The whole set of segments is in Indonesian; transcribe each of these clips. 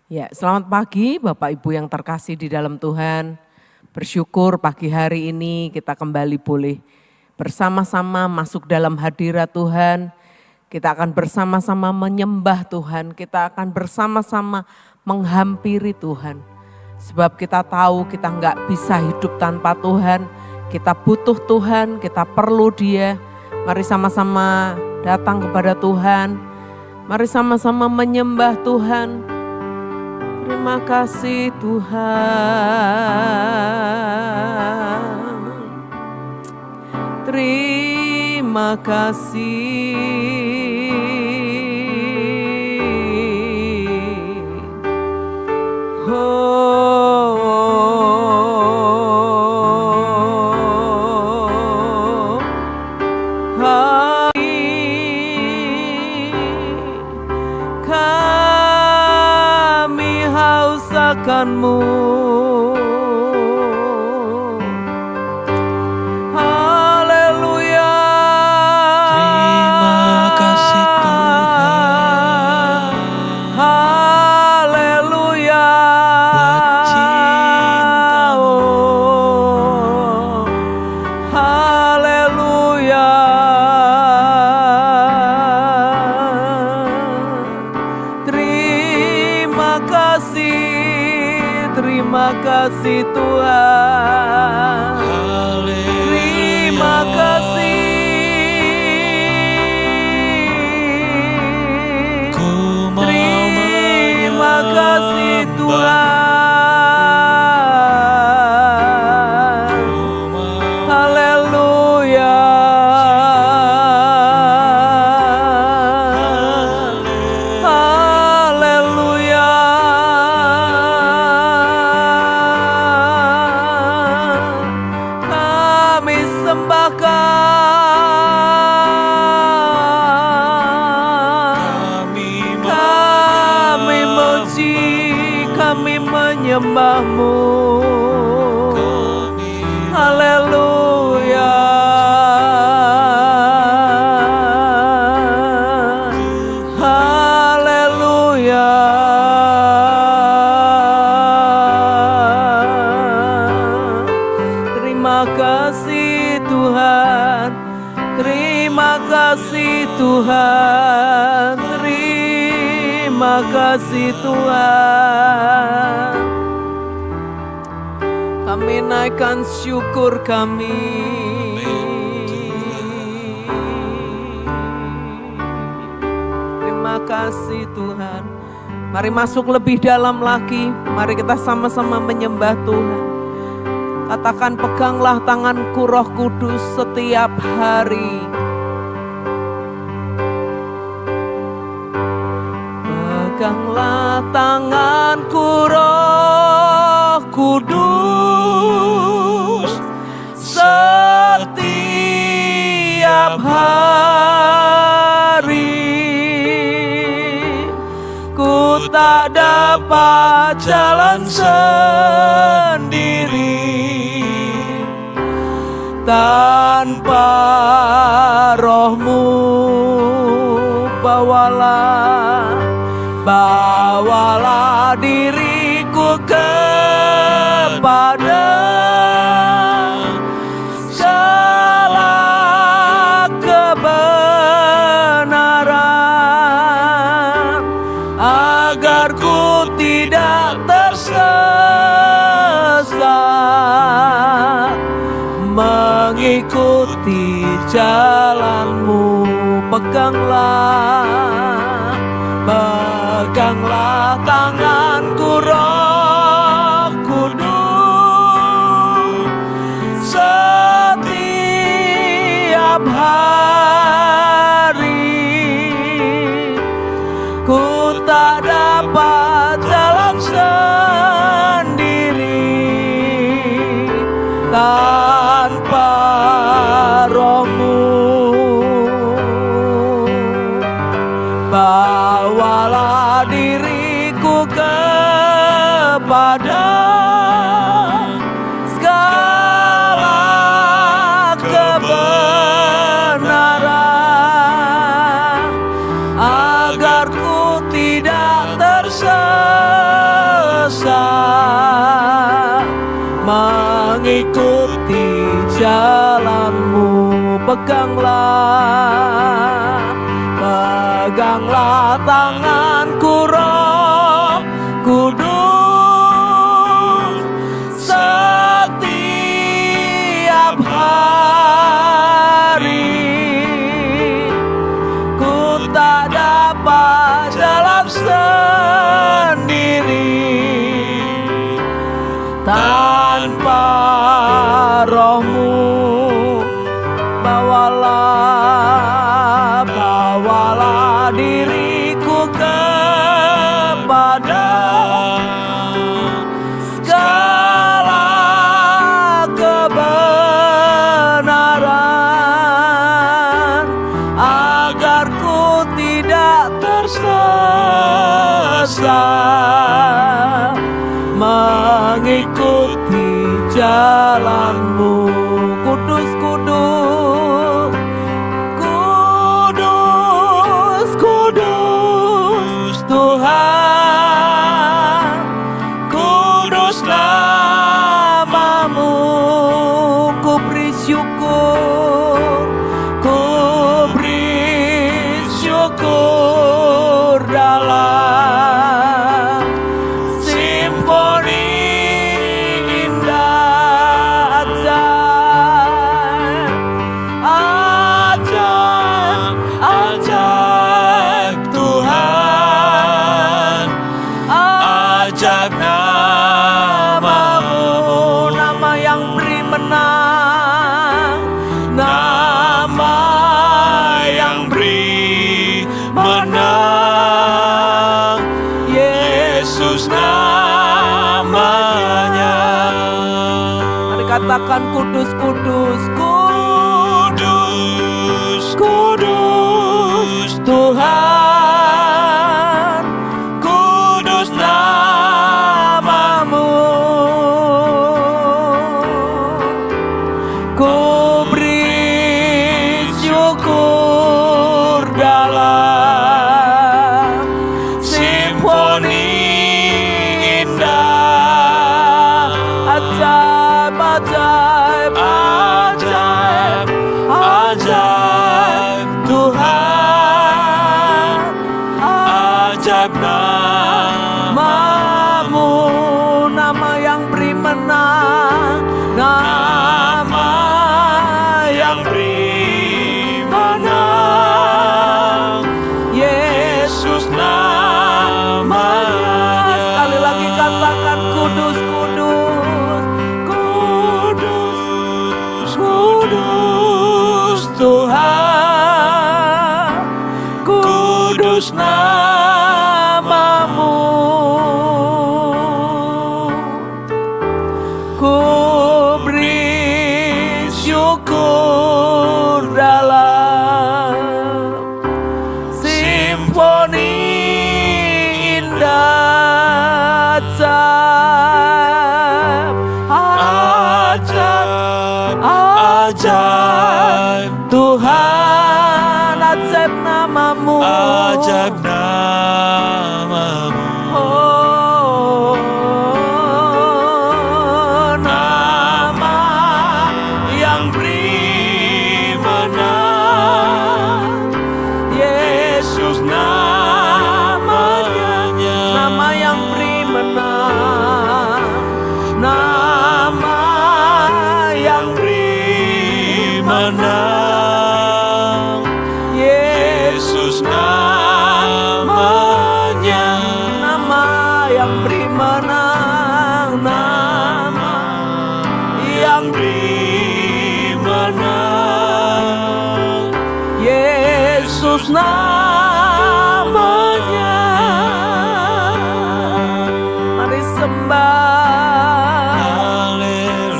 Ya, selamat pagi Bapak Ibu yang terkasih di dalam Tuhan. Bersyukur pagi hari ini kita kembali boleh bersama-sama masuk dalam hadirat Tuhan. Kita akan bersama-sama menyembah Tuhan, kita akan bersama-sama menghampiri Tuhan. Sebab kita tahu kita nggak bisa hidup tanpa Tuhan, kita butuh Tuhan, kita perlu Dia. Mari sama-sama datang kepada Tuhan, mari sama-sama menyembah Tuhan. Terima kasih Tuhan, terima kasih. Kami haus akan-Mu. Haleluya. Terima kasih Tuhan. Haleluya. Buat cinta-Mu. Haleluya. Terima kasih Tuhan. Terima kasih. Terima kasih Tuhan. Haleluya. Haleluya. Kami sembahkan, kami muji, kami menyembah-Mu. Haleluya. Haleluya. Terima kasih Tuhan, terima kasih Tuhan, terima kasih Tuhan. Kami naikkan syukur kami. Terima kasih Tuhan. Mari masuk lebih dalam lagi, mari kita sama-sama menyembah Tuhan. Katakan, peganglah tanganku Roh Kudus setiap hari. Peganglah tanganku Roh Kudus setiap hari. Ku tak dapat jalan sendiri tanpa Roh-Mu. Bawalah diriku kepada segala kebenaran, agar ku tidak tersesat, mengikuti jalan-Mu. Peganglah tanganku Roh Kudus setiap hari. Ku tak dapat jalan sendiri tanpa Roh-Mu. Bawalah diriku kepada segala kebenaran, agar ku tidak tersesat, peganglah tanganku Roh Kudus setiap hari. Ku tak dapat jalan sendiri tanpa Roh-Mu. Bawalah diriku kepada segala kebenaran, agar ku tidak tersesat mengikuti jalan-Mu. Kudus, kudus, kudus, kudus Tuhan, kudus nama-Mu. Ku beri syukur, ku beri syukur dalam simfoni indah ajaib, ajaib, ajaib Tuhan, ajaib nama-Mu, nama yang beri menang, nama yang beri menang, Yesus namanya. Mari katakan kudus, kudus, kudus, kudus Tuhan, kudus nama-Mu. Ku beri syukur dalam simfoni indah ajaib, ajaib, ajaib, ajaib Tuhan, ajaib nama-Mu, nama yang beri menang, nama yang beri menang, Yesus namanya. Sekali lagi katakan kudus, kudus, kudus, kudus Tuhan, kudus nama-Mu. Ku beri syukur dalam simfoni indah ajaib, ajaib, ajaib Tuhan, ajaib nama-Mu, ajaib nama-Mu. Oh, nama yang beri menang, Yesus namanya, nama yang beri menang, nama yang beri menang, Yesus namanya, nama yang beri menang, nama yang beri menang, Yesus namanya. Mari sembah,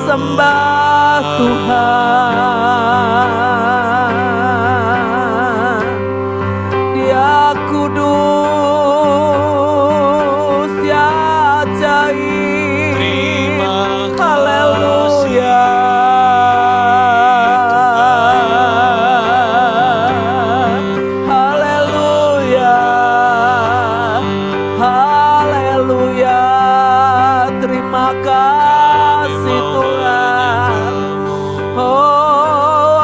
sembah Tuhan. Dia kudus, ya ajaib. Haleluya. Haleluya. Haleluya. Terima kasih Tuhan. Oh,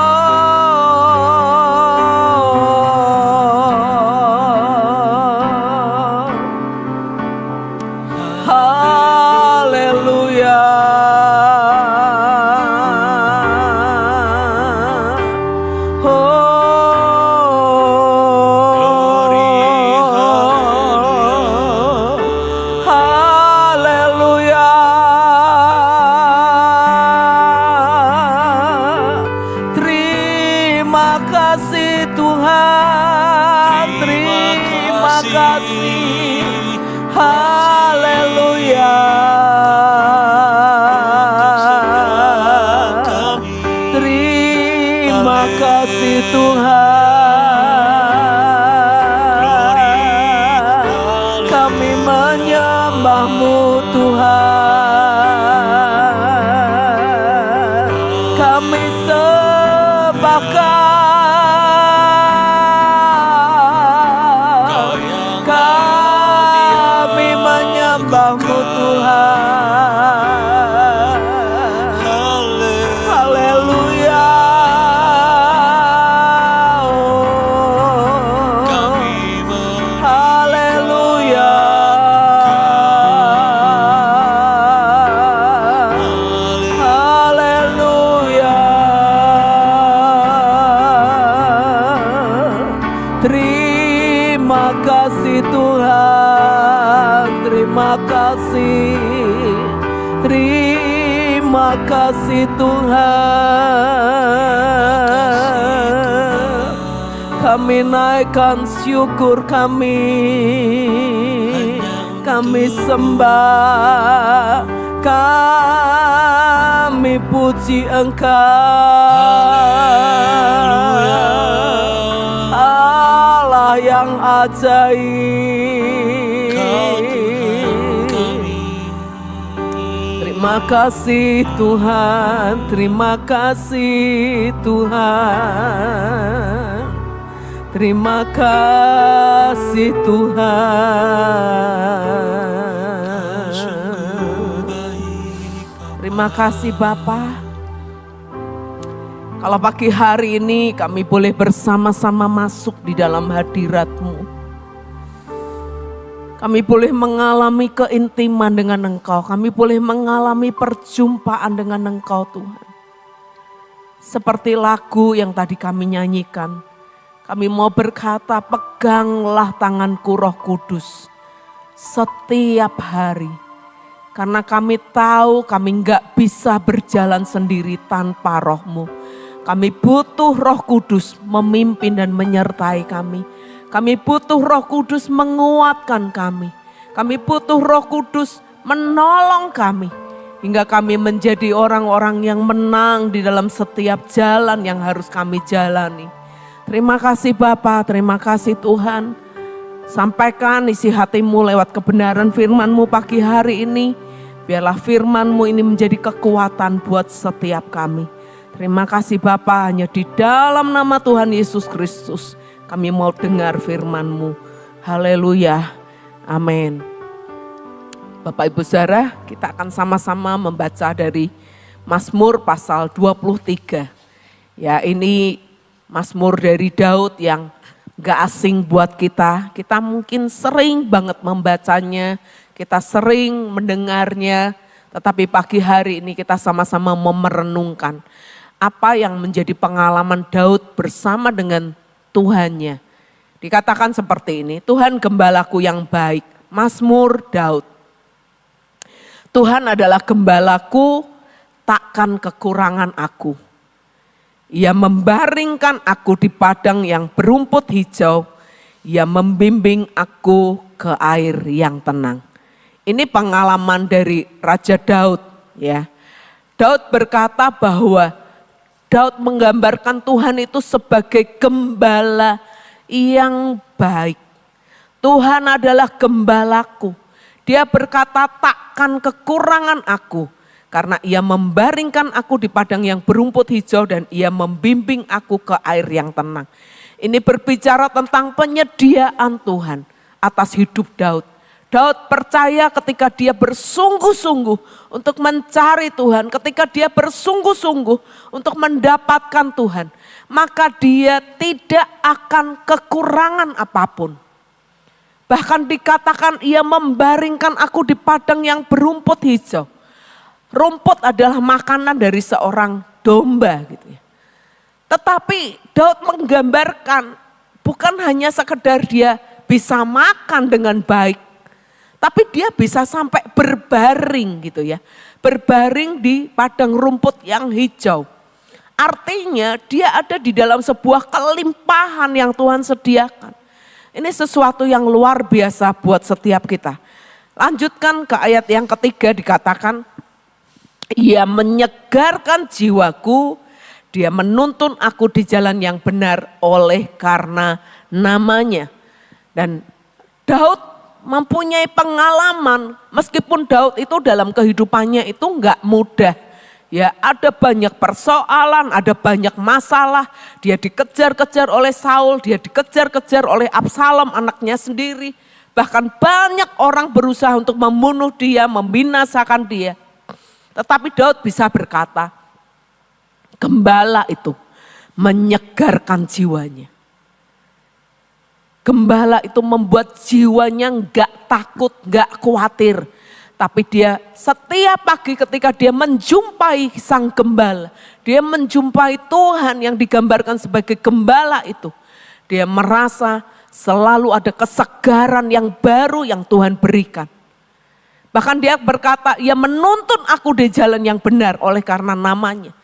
menyembah-Mu Tuhan. Kami sepakat, kami menyembah-Mu Tuhan. Haleluya. Haleluya. Haleluya. Terima kasih Tuhan, terima kasih. Terima kasih Tuhan. Kami naikkan syukur kami sembah, kami puji Engkau, Allah yang ajaib. Terima kasih Tuhan, terima kasih Tuhan. Terima kasih Tuhan. Terima kasih Bapa. Kalau pagi hari ini kami boleh bersama-sama masuk di dalam hadirat-Mu. Kami boleh mengalami keintiman dengan Engkau. Kami boleh mengalami perjumpaan dengan Engkau Tuhan. Seperti lagu yang tadi kami nyanyikan. Kami mau berkata, peganglah tanganku Roh Kudus setiap hari. Karena kami tahu kami enggak bisa berjalan sendiri tanpa Roh-Mu. Kami butuh Roh Kudus memimpin dan menyertai kami. Kami butuh Roh Kudus menguatkan kami. Kami butuh Roh Kudus menolong kami. Hingga kami menjadi orang-orang yang menang di dalam setiap jalan yang harus kami jalani. Terima kasih Bapa, terima kasih Tuhan. Sampaikan isi hati-Mu lewat kebenaran firman-Mu pagi hari ini. Biarlah firman-Mu ini menjadi kekuatan buat setiap kami. Terima kasih Bapa, hanya di dalam nama Tuhan Yesus Kristus kami mau dengar firman-Mu. Haleluya, amin. Bapak Ibu Saudara, kita akan sama-sama membaca dari Mazmur pasal 23. Ya, ini Mazmur dari Daud yang gak asing buat kita. Kita mungkin sering banget membacanya, kita sering mendengarnya. Tetapi pagi hari ini kita sama-sama merenungkan apa yang menjadi pengalaman Daud bersama dengan Tuhannya. Dikatakan seperti ini, Tuhan gembalaku yang baik, Mazmur Daud. Tuhan adalah gembalaku, takkan kekurangan aku. Ia membaringkan aku di padang yang berumput hijau. Ia membimbing aku ke air yang tenang. Ini pengalaman dari Raja Daud, ya. Daud berkata bahwa Daud menggambarkan Tuhan itu sebagai gembala yang baik. Tuhan adalah gembalaku. Dia berkata, takkan kekurangan aku. Karena ia membaringkan aku di padang yang berumput hijau dan ia membimbing aku ke air yang tenang. Ini berbicara tentang penyediaan Tuhan atas hidup Daud. Daud percaya ketika dia bersungguh-sungguh untuk mencari Tuhan, ketika dia bersungguh-sungguh untuk mendapatkan Tuhan, maka dia tidak akan kekurangan apapun. Bahkan dikatakan ia membaringkan aku di padang yang berumput hijau. Rumput adalah makanan dari seorang domba gitu ya. Tetapi Daud menggambarkan bukan hanya sekedar dia bisa makan dengan baik, tapi dia bisa sampai berbaring gitu ya. Berbaring di padang rumput yang hijau. Artinya dia ada di dalam sebuah kelimpahan yang Tuhan sediakan. Ini sesuatu yang luar biasa buat setiap kita. Lanjutkan ke ayat yang ketiga, dikatakan, ia menyegarkan jiwaku, dia menuntun aku di jalan yang benar oleh karena namanya. Dan Daud mempunyai pengalaman, meskipun Daud itu dalam kehidupannya itu enggak mudah. Ya, ada banyak persoalan, ada banyak masalah. Dia dikejar-kejar oleh Saul, dia dikejar-kejar oleh Absalom anaknya sendiri. Bahkan banyak orang berusaha untuk membunuh dia, membinasakan dia. Tetapi Daud bisa berkata, gembala itu menyegarkan jiwanya. Gembala itu membuat jiwanya enggak takut, enggak khawatir. Tapi dia setiap pagi ketika dia menjumpai sang gembala, dia menjumpai Tuhan yang digambarkan sebagai gembala itu. Dia merasa selalu ada kesegaran yang baru yang Tuhan berikan. Bahkan dia berkata, ia menuntun aku di jalan yang benar oleh karena namanya.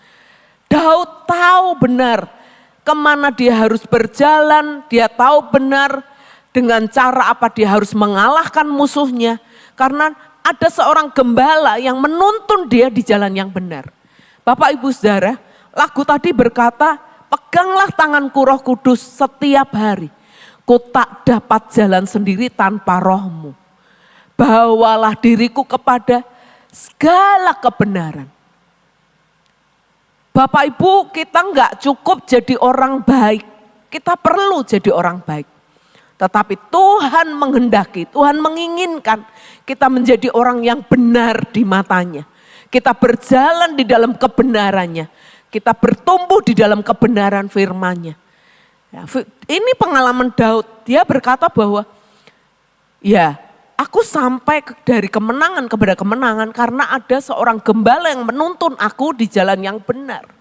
Daud tahu benar kemana dia harus berjalan, dia tahu benar dengan cara apa dia harus mengalahkan musuhnya. Karena ada seorang gembala yang menuntun dia di jalan yang benar. Bapak Ibu Saudara, lagu tadi berkata, peganglah tanganku Roh Kudus setiap hari. Ku tak dapat jalan sendiri tanpa rohmu. Bawalah diriku kepada segala kebenaran. Bapak Ibu, kita enggak cukup jadi orang baik. Kita perlu jadi orang baik. Tetapi Tuhan menghendaki, Tuhan menginginkan kita menjadi orang yang benar di matanya. Kita berjalan di dalam kebenarannya. Kita bertumbuh di dalam kebenaran firman-Nya. Ya, ini pengalaman Daud. Dia berkata bahwa, ya aku sampai dari kemenangan kepada kemenangan karena ada seorang gembala yang menuntun aku di jalan yang benar.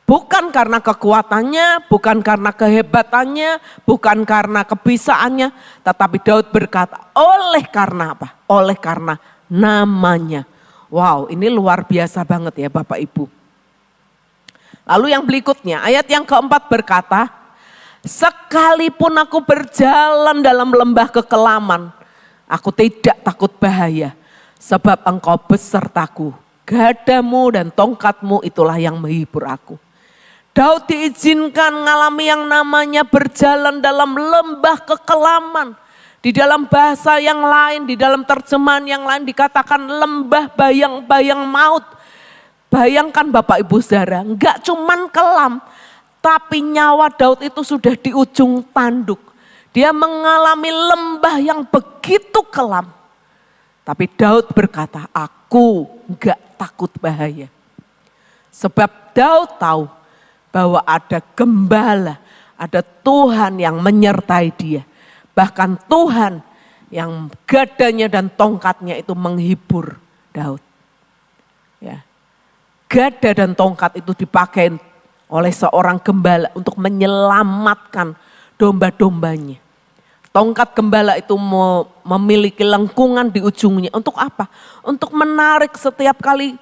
Bukan karena kekuatannya, bukan karena kehebatannya, bukan karena kebisaannya. Tetapi Daud berkata, oleh karena apa? Oleh karena namanya. Wow, ini luar biasa banget ya Bapak Ibu. Lalu yang berikutnya, ayat yang keempat berkata, sekalipun aku berjalan dalam lembah kekelaman, aku tidak takut bahaya. Sebab engkau besertaku, gadamu dan tongkatmu itulah yang menghibur aku. Daud diizinkan mengalami yang namanya berjalan dalam lembah kekelaman. Di dalam bahasa yang lain, di dalam terjemahan yang lain dikatakan lembah bayang-bayang maut. Bayangkan Bapak Ibu Saudara, enggak cuman kelam, tapi nyawa Daud itu sudah di ujung tanduk. Dia mengalami lembah yang begitu kelam. Tapi Daud berkata, aku enggak takut bahaya. Sebab Daud tahu bahwa ada gembala, ada Tuhan yang menyertai dia. Bahkan Tuhan yang gadanya dan tongkatnya itu menghibur Daud. Ya. Gada dan tongkat itu dipakai oleh seorang gembala untuk menyelamatkan domba-dombanya. Tongkat gembala itu memiliki lengkungan di ujungnya. Untuk apa? Untuk menarik setiap kali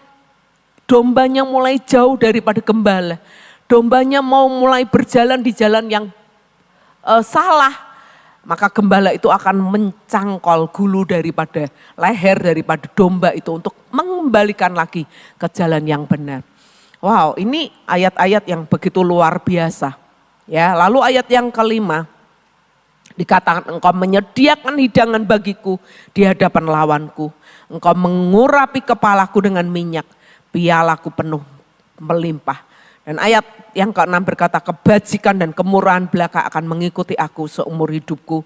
dombanya mulai jauh daripada gembala. Dombanya mau mulai berjalan di jalan yang salah, maka gembala itu akan mencangkol gulu daripada leher daripada domba itu untuk mengembalikan lagi ke jalan yang benar. Wow, ini ayat-ayat yang begitu luar biasa. Ya, lalu ayat yang kelima dikatakan engkau menyediakan hidangan bagiku di hadapan lawanku. Engkau mengurapi kepalaku dengan minyak, pialaku penuh melimpah. Dan ayat yang ke-6 berkata, kebajikan dan kemurahan belaka akan mengikuti aku seumur hidupku.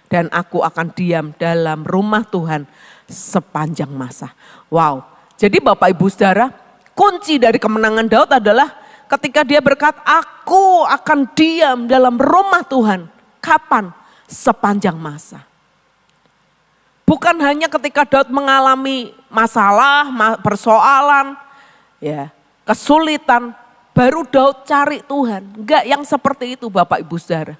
Dan aku akan diam dalam rumah Tuhan sepanjang masa. Wow, jadi Bapak Ibu Saudara, kunci dari kemenangan Daud adalah ketika dia berkata, aku akan diam dalam rumah Tuhan. Kapan? Sepanjang masa. Bukan hanya ketika Daud mengalami masalah, persoalan, ya, kesulitan, baru Daud cari Tuhan. Enggak yang seperti itu Bapak Ibu Saudara.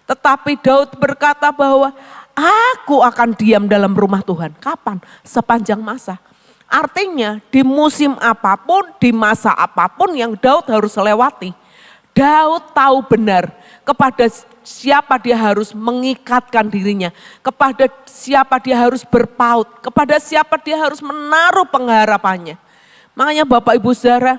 Tetapi Daud berkata bahwa aku akan diam dalam rumah Tuhan. Kapan? Sepanjang masa. Artinya di musim apapun, di masa apapun yang Daud harus lewati. Daud tahu benar kepada siapa dia harus mengikatkan dirinya. Kepada siapa dia harus berpaut. Kepada siapa dia harus menaruh pengharapannya. Makanya Bapak Ibu Saudara,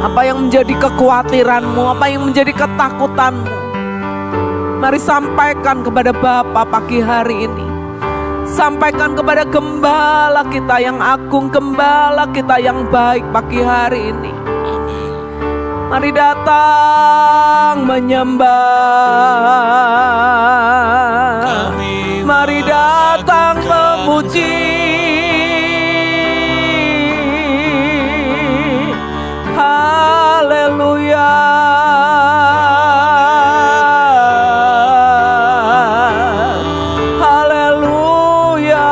Apa yang menjadi kekhawatiranmu, apa yang menjadi ketakutanmu, mari sampaikan kepada Bapa pagi hari ini. Sampaikan kepada Gembala kita yang agung, Gembala kita yang baik pagi hari ini. Mari datang menyembah, mari datang memuji. Haleluya. Haleluya.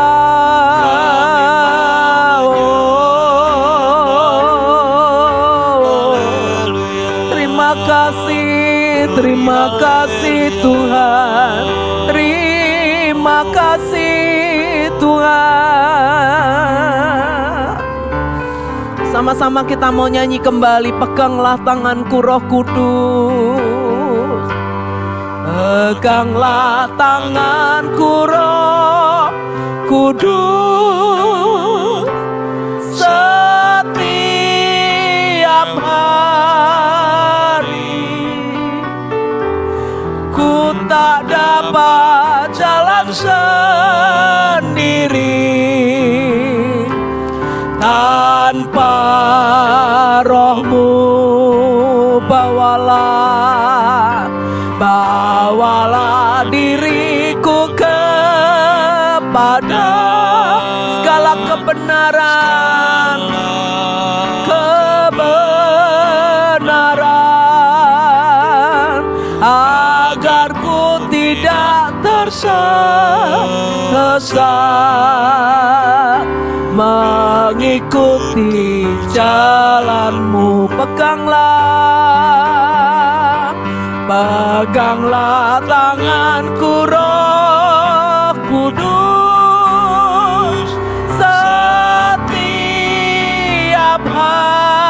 Terima kasih Tuhan. Terima kasih Tuhan. Sama-sama kita mau nyanyi kembali. Peganglah tanganku Roh Kudus. Peganglah tanganku Roh Kudus. Setiap hari ku tak dapat jalan sendiri tanpa Roh-Mu. Bawalah diriku kepada segala kebenaran, agar ku tidak tersesat mengikuti jalan-Mu. Peganglah tanganku Roh Kudus. Setiap hari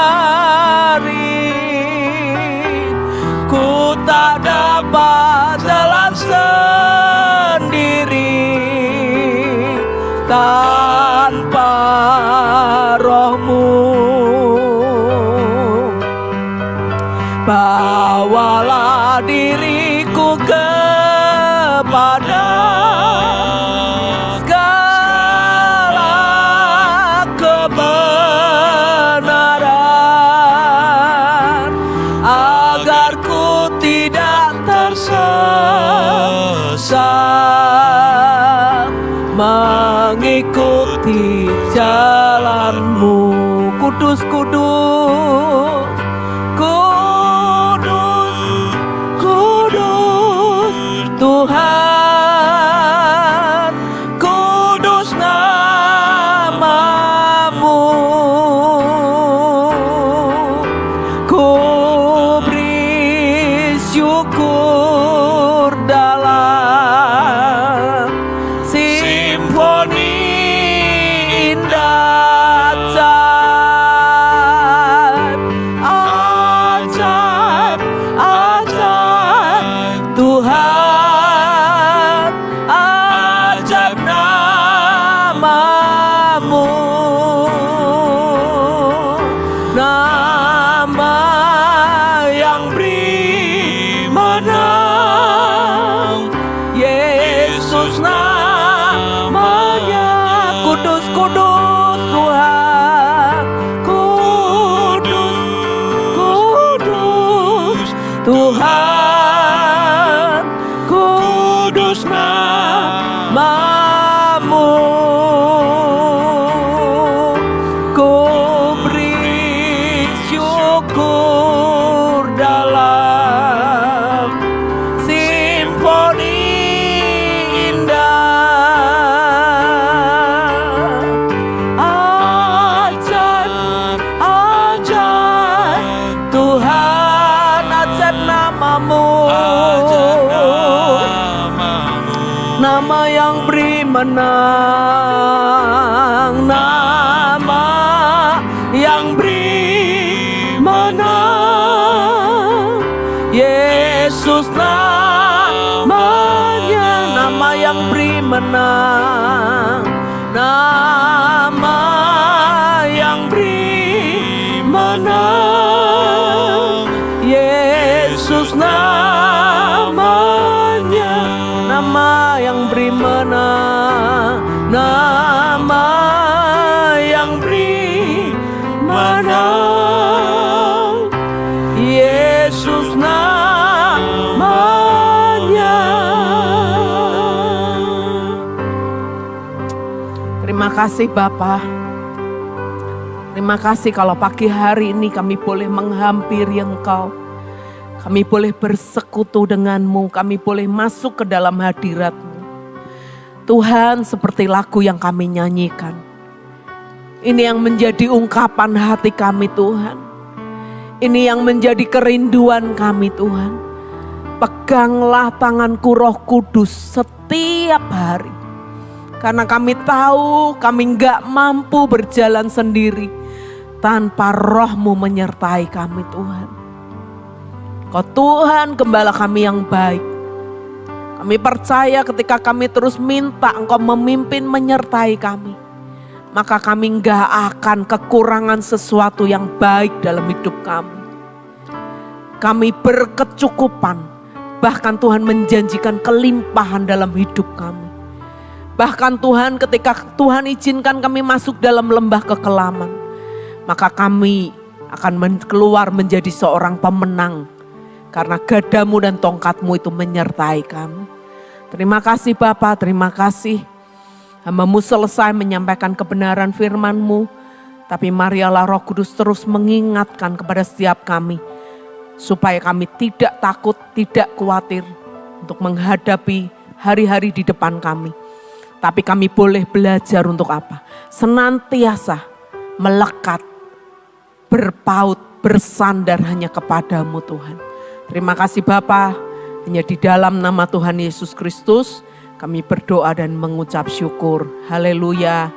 tanpa Roh-Mu. Bawalah diriku kepada segala kebenaran, agar ku tidak tersesat, mengikuti jalan-Mu. Kudus, kudus, kudus, kudus Tuhan, kudus nama-Mu. Ku beri syukur dalam simfoni indah ajaib, ajaib, ajaib Tuhan, ajaib nama-Mu. Nama yang beri menang, Yesus namanya. Kudus, kudus Tuhan, kudus, kudus Tuhan, kudus nama-Mu. Ku beri syukur dalam simfoni indah, ajaib, ajaib Tuhan, ajaib nama-Mu. Nama yang beri menang, nama yang beri menang, Yesus namanya. Nama yang beri menang, nama yang beri menang, Yesus namanya. Nama yang beri menang, nama yang beri menang, Yesus namanya. Terima kasih Bapa. Terima kasih kalau pagi hari ini kami boleh menghampiri Engkau. Kami boleh bersekutu dengan-Mu, kami boleh masuk ke dalam hadirat-Mu. Tuhan, seperti lagu yang kami nyanyikan, ini yang menjadi ungkapan hati kami Tuhan. Ini yang menjadi kerinduan kami Tuhan. Peganglah tanganku Roh Kudus setiap hari. Karena kami tahu kami gak mampu berjalan sendiri tanpa Roh-Mu menyertai kami Tuhan. Kau Tuhan gembala kami yang baik. Kami percaya ketika kami terus minta Engkau memimpin menyertai kami, maka kami gak akan kekurangan sesuatu yang baik dalam hidup kami. Kami berkecukupan, bahkan Tuhan menjanjikan kelimpahan dalam hidup kami. Bahkan Tuhan ketika Tuhan izinkan kami masuk dalam lembah kekelaman, maka kami akan keluar menjadi seorang pemenang. Karena gadamu dan tongkatmu itu menyertai kami. Terima kasih Bapa, terima kasih. Hamba-Mu selesai menyampaikan kebenaran firman-Mu. Tapi marilah Roh Kudus terus mengingatkan kepada setiap kami. Supaya kami tidak takut, tidak khawatir untuk menghadapi hari-hari di depan kami. Tapi kami boleh belajar untuk apa? Senantiasa melekat, berpaut, bersandar hanya kepadamu Tuhan. Terima kasih Bapa, hanya di dalam nama Tuhan Yesus Kristus kami berdoa dan mengucap syukur. Haleluya,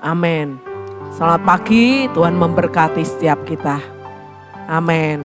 amin. Selamat pagi, Tuhan memberkati setiap kita. Amin.